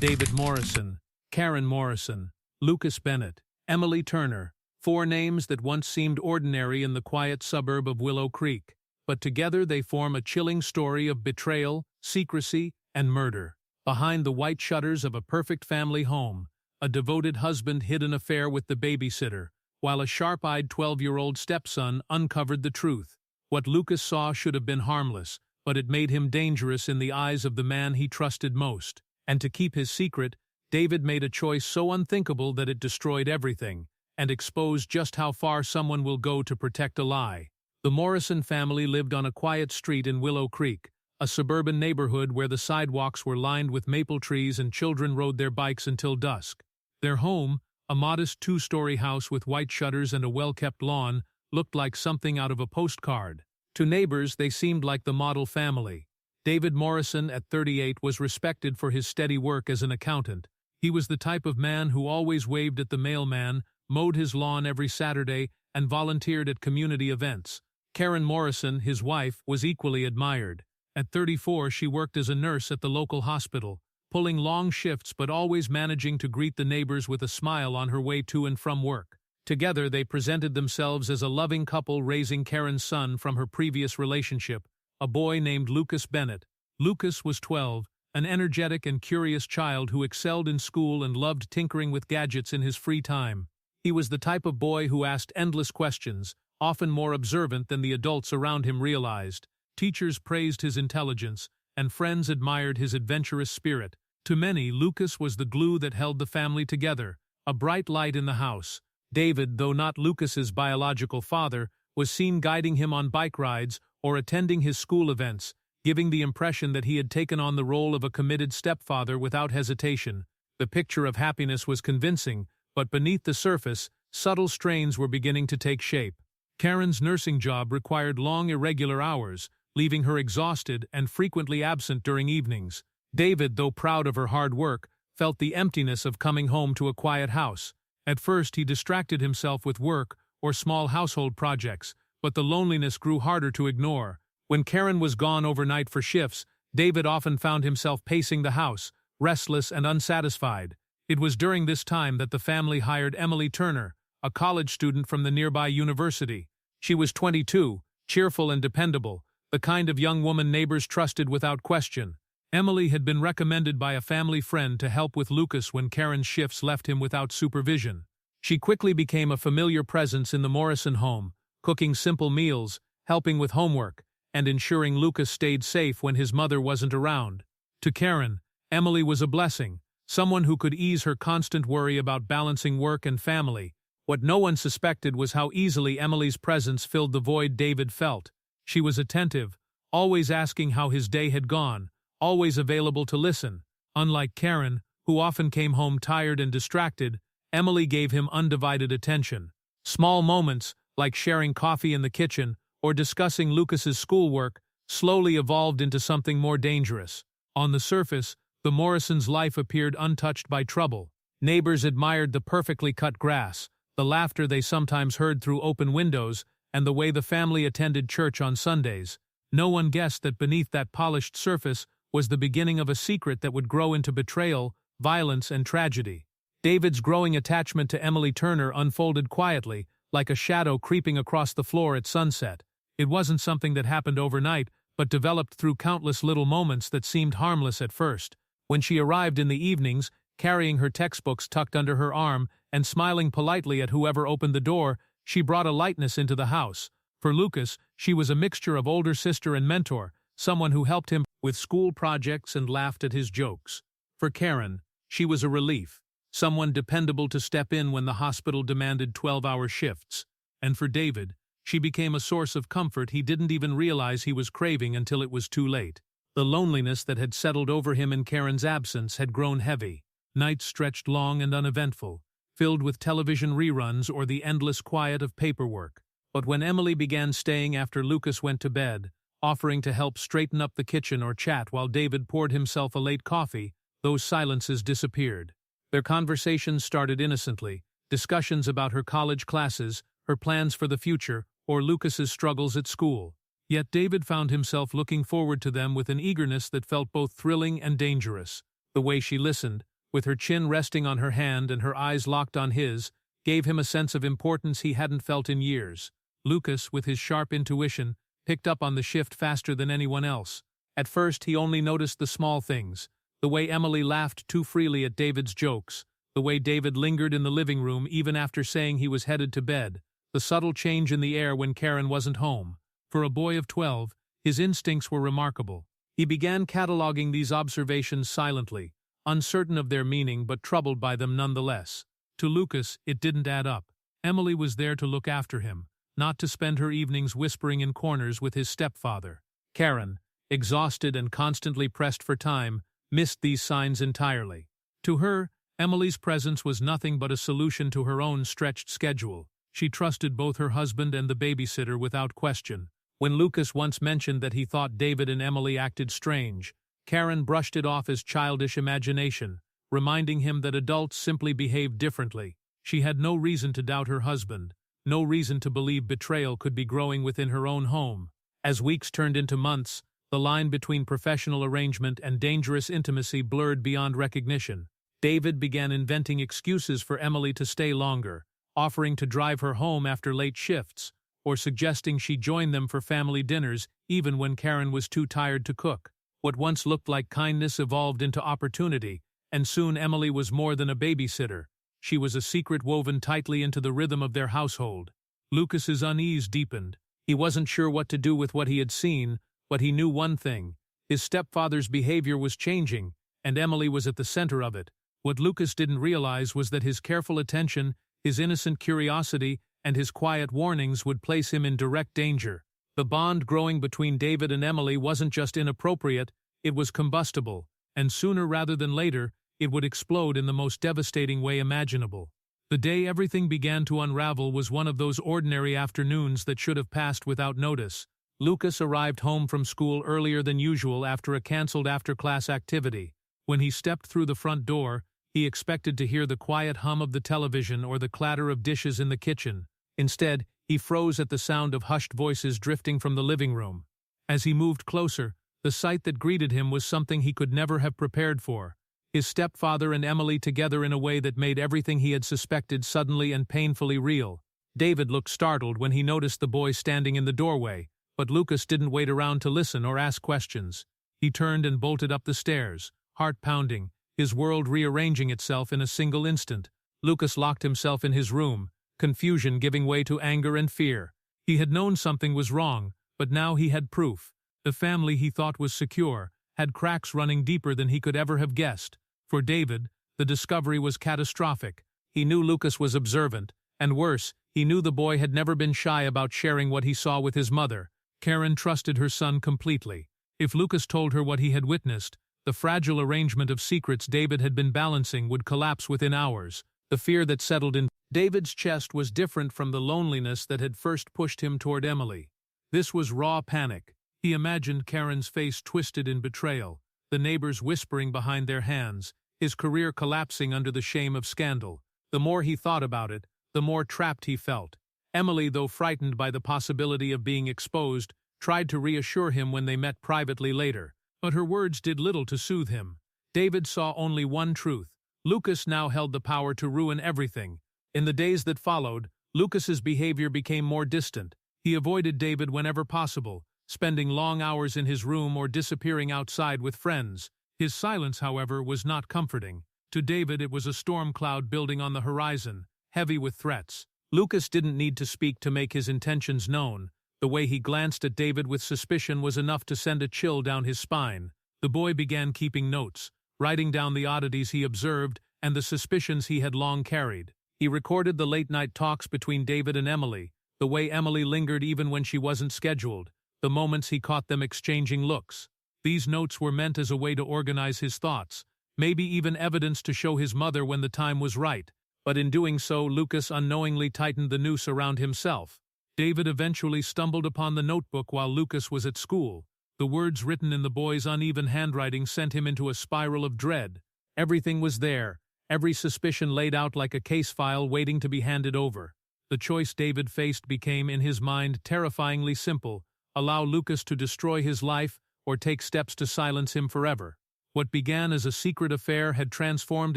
David Morrison, Karen Morrison, Lucas Bennett, Emily Turner, 4 names that once seemed ordinary in the quiet suburb of Willow Creek, but together they form a chilling story of betrayal, secrecy, and murder. Behind the white shutters of a perfect family home, a devoted husband hid an affair with the babysitter, while a sharp-eyed 12-year-old stepson uncovered the truth. What Lucas saw should have been harmless, but it made him dangerous in the eyes of the man he trusted most. And to keep his secret, David made a choice so unthinkable that it destroyed everything, and exposed just how far someone will go to protect a lie. The Morrison family lived on a quiet street in Willow Creek, a suburban neighborhood where the sidewalks were lined with maple trees and children rode their bikes until dusk. Their home, a modest 2-story house with white shutters and a well-kept lawn, looked like something out of a postcard. To neighbors, they seemed like the model family. David Morrison, at 38, was respected for his steady work as an accountant. He was the type of man who always waved at the mailman, mowed his lawn every Saturday, and volunteered at community events. Karen Morrison, his wife, was equally admired. At 34, she worked as a nurse at the local hospital, pulling long shifts but always managing to greet the neighbors with a smile on her way to and from work. Together, they presented themselves as a loving couple raising Karen's son from her previous relationship, a boy named Lucas Bennett. Lucas was 12, an energetic and curious child who excelled in school and loved tinkering with gadgets in his free time. He was the type of boy who asked endless questions, often more observant than the adults around him realized. Teachers praised his intelligence, and friends admired his adventurous spirit. To many, Lucas was the glue that held the family together, a bright light in the house. David, though not Lucas's biological father, was seen guiding him on bike rides or attending his school events, giving the impression that he had taken on the role of a committed stepfather without hesitation. The picture of happiness was convincing, but beneath the surface, subtle strains were beginning to take shape. Karen's nursing job required long, irregular hours, leaving her exhausted and frequently absent during evenings. David, though proud of her hard work, felt the emptiness of coming home to a quiet house. At first, he distracted himself with work or small household projects, but the loneliness grew harder to ignore. When Karen was gone overnight for shifts, David often found himself pacing the house, restless and unsatisfied. It was during this time that the family hired Emily Turner, a college student from the nearby university. She was 22, cheerful and dependable, the kind of young woman neighbors trusted without question. Emily had been recommended by a family friend to help with Lucas when Karen's shifts left him without supervision. She quickly became a familiar presence in the Morrison home, cooking simple meals, helping with homework, and ensuring Lucas stayed safe when his mother wasn't around. To Karen, Emily was a blessing, someone who could ease her constant worry about balancing work and family. What no one suspected was how easily Emily's presence filled the void David felt. She was attentive, always asking how his day had gone, always available to listen. Unlike Karen, who often came home tired and distracted, Emily gave him undivided attention. Small moments, like sharing coffee in the kitchen or discussing Lucas's schoolwork, slowly evolved into something more dangerous. On the surface, the Morrisons' life appeared untouched by trouble. Neighbors admired the perfectly cut grass, the laughter they sometimes heard through open windows, and the way the family attended church on Sundays. No one guessed that beneath that polished surface was the beginning of a secret that would grow into betrayal, violence, and tragedy. David's growing attachment to Emily Turner unfolded quietly, like a shadow creeping across the floor at sunset. It wasn't something that happened overnight, but developed through countless little moments that seemed harmless at first. When she arrived in the evenings, carrying her textbooks tucked under her arm and smiling politely at whoever opened the door, she brought a lightness into the house. For Lucas, she was a mixture of older sister and mentor, someone who helped him with school projects and laughed at his jokes. For Karen, she was a relief, someone dependable to step in when the hospital demanded 12-hour shifts. And for David, she became a source of comfort he didn't even realize he was craving until it was too late. The loneliness that had settled over him in Karen's absence had grown heavy. Nights stretched long and uneventful, filled with television reruns or the endless quiet of paperwork. But when Emily began staying after Lucas went to bed, offering to help straighten up the kitchen or chat while David poured himself a late coffee, those silences disappeared. Their conversations started innocently, discussions about her college classes, her plans for the future, or Lucas's struggles at school. Yet David found himself looking forward to them with an eagerness that felt both thrilling and dangerous. The way she listened, with her chin resting on her hand and her eyes locked on his, gave him a sense of importance he hadn't felt in years. Lucas, with his sharp intuition, picked up on the shift faster than anyone else. At first, he only noticed the small things: the way Emily laughed too freely at David's jokes, the way David lingered in the living room even after saying he was headed to bed, the subtle change in the air when Karen wasn't home. For a boy of 12, his instincts were remarkable. He began cataloging these observations silently, uncertain of their meaning but troubled by them nonetheless. To Lucas, it didn't add up. Emily was there to look after him, not to spend her evenings whispering in corners with his stepfather. Karen, exhausted and constantly pressed for time, missed these signs entirely. To her, Emily's presence was nothing but a solution to her own stretched schedule. She trusted both her husband and the babysitter without question. When Lucas once mentioned that he thought David and Emily acted strange, Karen brushed it off as childish imagination, reminding him that adults simply behaved differently. She had no reason to doubt her husband, no reason to believe betrayal could be growing within her own home. As weeks turned into months, the line between professional arrangement and dangerous intimacy blurred beyond recognition. David began inventing excuses for Emily to stay longer, offering to drive her home after late shifts, or suggesting she join them for family dinners even when Karen was too tired to cook. What once looked like kindness evolved into opportunity, and soon Emily was more than a babysitter. She was a secret woven tightly into the rhythm of their household. Lucas's unease deepened. He wasn't sure what to do with what he had seen, but he knew one thing: his stepfather's behavior was changing, and Emily was at the center of it. What Lucas didn't realize was that his careful attention, his innocent curiosity, and his quiet warnings would place him in direct danger. The bond growing between David and Emily wasn't just inappropriate, it was combustible, and sooner rather than later, it would explode in the most devastating way imaginable. The day everything began to unravel was one of those ordinary afternoons that should have passed without notice. Lucas arrived home from school earlier than usual after a cancelled after-class activity. When he stepped through the front door, he expected to hear the quiet hum of the television or the clatter of dishes in the kitchen. Instead, he froze at the sound of hushed voices drifting from the living room. As he moved closer, the sight that greeted him was something he could never have prepared for: his stepfather and Emily together in a way that made everything he had suspected suddenly and painfully real. David looked startled when he noticed the boy standing in the doorway, but Lucas didn't wait around to listen or ask questions. He turned and bolted up the stairs, heart pounding, his world rearranging itself in a single instant. Lucas locked himself in his room, confusion giving way to anger and fear. He had known something was wrong, but now he had proof. The family he thought was secure had cracks running deeper than he could ever have guessed. For David, the discovery was catastrophic. He knew Lucas was observant, and worse, he knew the boy had never been shy about sharing what he saw with his mother. Karen trusted her son completely. If Lucas told her what he had witnessed, the fragile arrangement of secrets David had been balancing would collapse within hours. The fear that settled in David's chest was different from the loneliness that had first pushed him toward Emily. This was raw panic. He imagined Karen's face twisted in betrayal, the neighbors whispering behind their hands, his career collapsing under the shame of scandal. The more he thought about it, the more trapped he felt. Emily, though frightened by the possibility of being exposed, tried to reassure him when they met privately later, but her words did little to soothe him. David saw only one truth: Lucas now held the power to ruin everything. In the days that followed, Lucas's behavior became more distant. He avoided David whenever possible, spending long hours in his room or disappearing outside with friends. His silence, however, was not comforting. To David it was a storm cloud building on the horizon, heavy with threats. Lucas didn't need to speak to make his intentions known. The way he glanced at David with suspicion was enough to send a chill down his spine. The boy began keeping notes, writing down the oddities he observed and the suspicions he had long carried. He recorded the late-night talks between David and Emily, the way Emily lingered even when she wasn't scheduled, the moments he caught them exchanging looks. These notes were meant as a way to organize his thoughts, maybe even evidence to show his mother when the time was right. But in doing so, Lucas unknowingly tightened the noose around himself. David eventually stumbled upon the notebook while Lucas was at school. The words written in the boy's uneven handwriting sent him into a spiral of dread. Everything was there, every suspicion laid out like a case file waiting to be handed over. The choice David faced became, in his mind, terrifyingly simple: allow Lucas to destroy his life or take steps to silence him forever. What began as a secret affair had transformed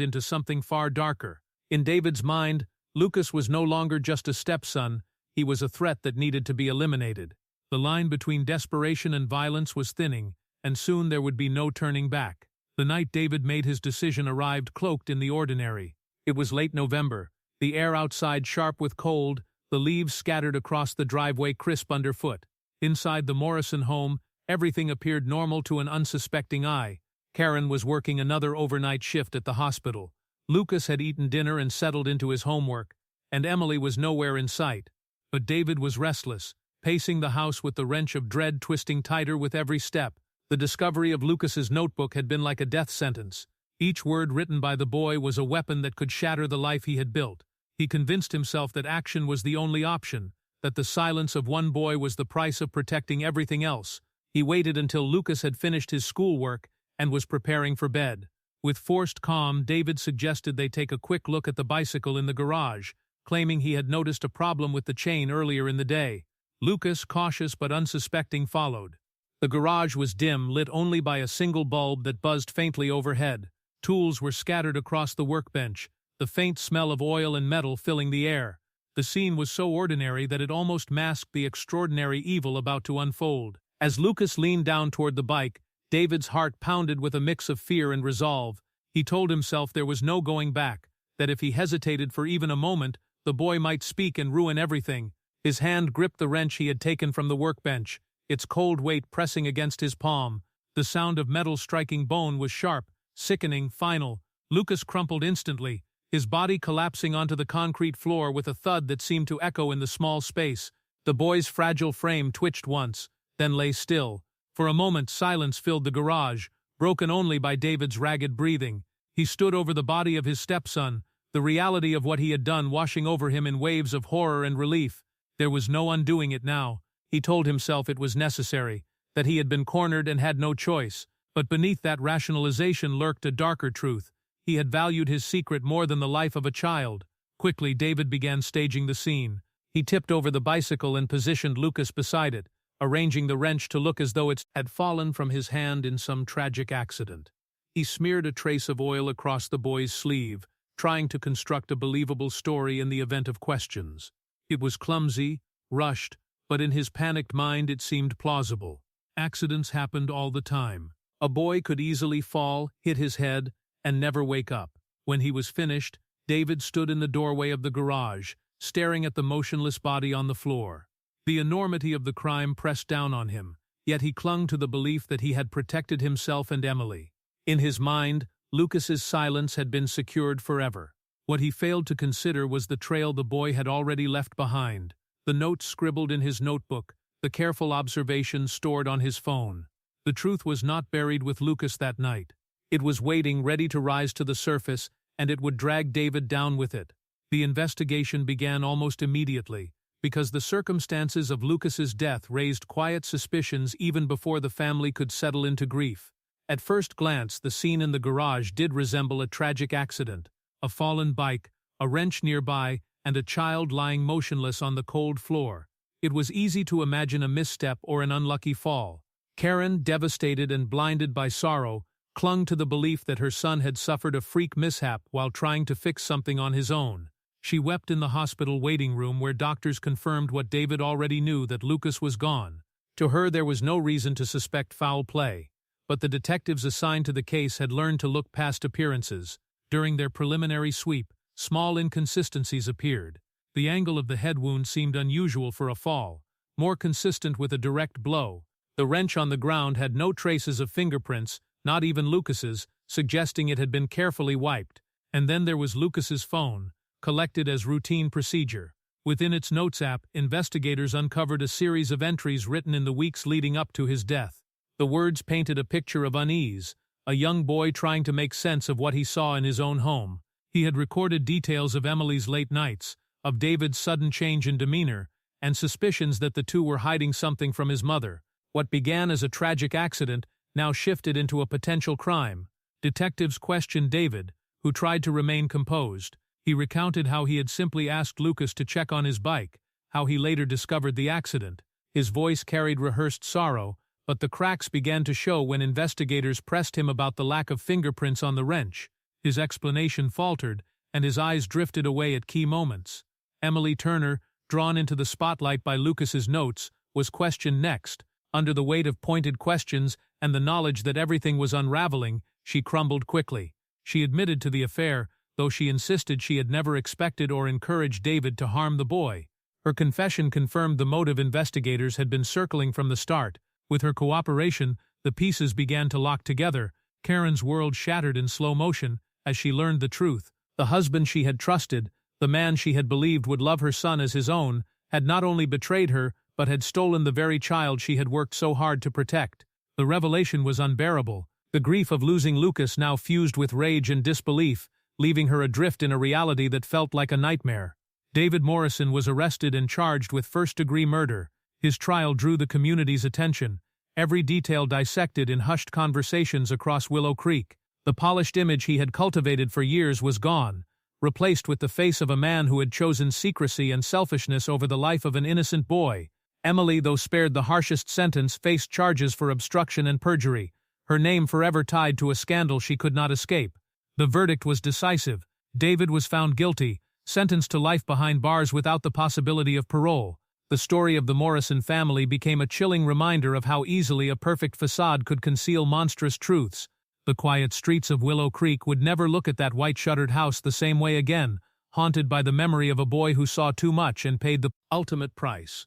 into something far darker. In David's mind, Lucas was no longer just a stepson, he was a threat that needed to be eliminated. The line between desperation and violence was thinning, and soon there would be no turning back. The night David made his decision arrived cloaked in the ordinary. It was late November, the air outside sharp with cold, the leaves scattered across the driveway crisp underfoot. Inside the Morrison home, everything appeared normal to an unsuspecting eye. Karen was working another overnight shift at the hospital. Lucas had eaten dinner and settled into his homework, and Emily was nowhere in sight. But David was restless, pacing the house with the wrench of dread twisting tighter with every step. The discovery of Lucas's notebook had been like a death sentence. Each word written by the boy was a weapon that could shatter the life he had built. He convinced himself that action was the only option, that the silence of one boy was the price of protecting everything else. He waited until Lucas had finished his schoolwork and was preparing for bed. With forced calm, David suggested they take a quick look at the bicycle in the garage, claiming he had noticed a problem with the chain earlier in the day. Lucas, cautious but unsuspecting, followed. The garage was dim, lit only by a single bulb that buzzed faintly overhead. Tools were scattered across the workbench, the faint smell of oil and metal filling the air. The scene was so ordinary that it almost masked the extraordinary evil about to unfold. As Lucas leaned down toward the bike, David's heart pounded with a mix of fear and resolve. He told himself there was no going back, that if he hesitated for even a moment, the boy might speak and ruin everything. His hand gripped the wrench he had taken from the workbench, its cold weight pressing against his palm. The sound of metal striking bone was sharp, sickening, final. Lucas crumpled instantly, his body collapsing onto the concrete floor with a thud that seemed to echo in the small space. The boy's fragile frame twitched once, then lay still. For a moment silence filled the garage, broken only by David's ragged breathing. He stood over the body of his stepson, the reality of what he had done washing over him in waves of horror and relief. There was no undoing it now. He told himself it was necessary, that he had been cornered and had no choice. But beneath that rationalization lurked a darker truth. He had valued his secret more than the life of a child. Quickly, David began staging the scene. He tipped over the bicycle and positioned Lucas beside it, arranging the wrench to look as though it had fallen from his hand in some tragic accident. He smeared a trace of oil across the boy's sleeve, trying to construct a believable story in the event of questions. It was clumsy, rushed, but in his panicked mind it seemed plausible. Accidents happened all the time. A boy could easily fall, hit his head, and never wake up. When he was finished, David stood in the doorway of the garage, staring at the motionless body on the floor. The enormity of the crime pressed down on him, yet he clung to the belief that he had protected himself and Emily. In his mind, Lucas's silence had been secured forever. What he failed to consider was the trail the boy had already left behind, the notes scribbled in his notebook, the careful observations stored on his phone. The truth was not buried with Lucas that night. It was waiting, ready to rise to the surface, and it would drag David down with it. The investigation began almost immediately, because the circumstances of Lucas's death raised quiet suspicions even before the family could settle into grief. At first glance, the scene in the garage did resemble a tragic accident. A fallen bike, a wrench nearby, and a child lying motionless on the cold floor. It was easy to imagine a misstep or an unlucky fall. Karen, devastated and blinded by sorrow, clung to the belief that her son had suffered a freak mishap while trying to fix something on his own. She wept in the hospital waiting room where doctors confirmed what David already knew, that Lucas was gone. To her there was no reason to suspect foul play, but the detectives assigned to the case had learned to look past appearances. During their preliminary sweep, small inconsistencies appeared. The angle of the head wound seemed unusual for a fall, more consistent with a direct blow. The wrench on the ground had no traces of fingerprints, not even Lucas's, suggesting it had been carefully wiped. And then there was Lucas's phone, collected as routine procedure. Within its notes app, investigators uncovered a series of entries written in the weeks leading up to his death. The words painted a picture of unease, a young boy trying to make sense of what he saw in his own home. He had recorded details of Emily's late nights, of David's sudden change in demeanor, and suspicions that the two were hiding something from his mother. What began as a tragic accident now shifted into a potential crime. Detectives questioned David, who tried to remain composed. He recounted how he had simply asked Lucas to check on his bike, how he later discovered the accident. His voice carried rehearsed sorrow, but the cracks began to show when investigators pressed him about the lack of fingerprints on the wrench. His explanation faltered, and his eyes drifted away at key moments. Emily Turner, drawn into the spotlight by Lucas's notes, was questioned next. Under the weight of pointed questions and the knowledge that everything was unraveling, she crumbled quickly. She admitted to the affair, though she insisted she had never expected or encouraged David to harm the boy. Her confession confirmed the motive investigators had been circling from the start. With her cooperation, the pieces began to lock together. Karen's world shattered in slow motion as she learned the truth. The husband she had trusted, the man she had believed would love her son as his own, had not only betrayed her, but had stolen the very child she had worked so hard to protect. The revelation was unbearable. The grief of losing Lucas now fused with rage and disbelief, leaving her adrift in a reality that felt like a nightmare. David Morrison was arrested and charged with first-degree murder. His trial drew the community's attention, every detail dissected in hushed conversations across Willow Creek. The polished image he had cultivated for years was gone, replaced with the face of a man who had chosen secrecy and selfishness over the life of an innocent boy. Emily, though spared the harshest sentence, faced charges for obstruction and perjury, her name forever tied to a scandal she could not escape. The verdict was decisive. David was found guilty, sentenced to life behind bars without the possibility of parole. The story of the Morrison family became a chilling reminder of how easily a perfect facade could conceal monstrous truths. The quiet streets of Willow Creek would never look at that white-shuttered house the same way again, haunted by the memory of a boy who saw too much and paid the ultimate price.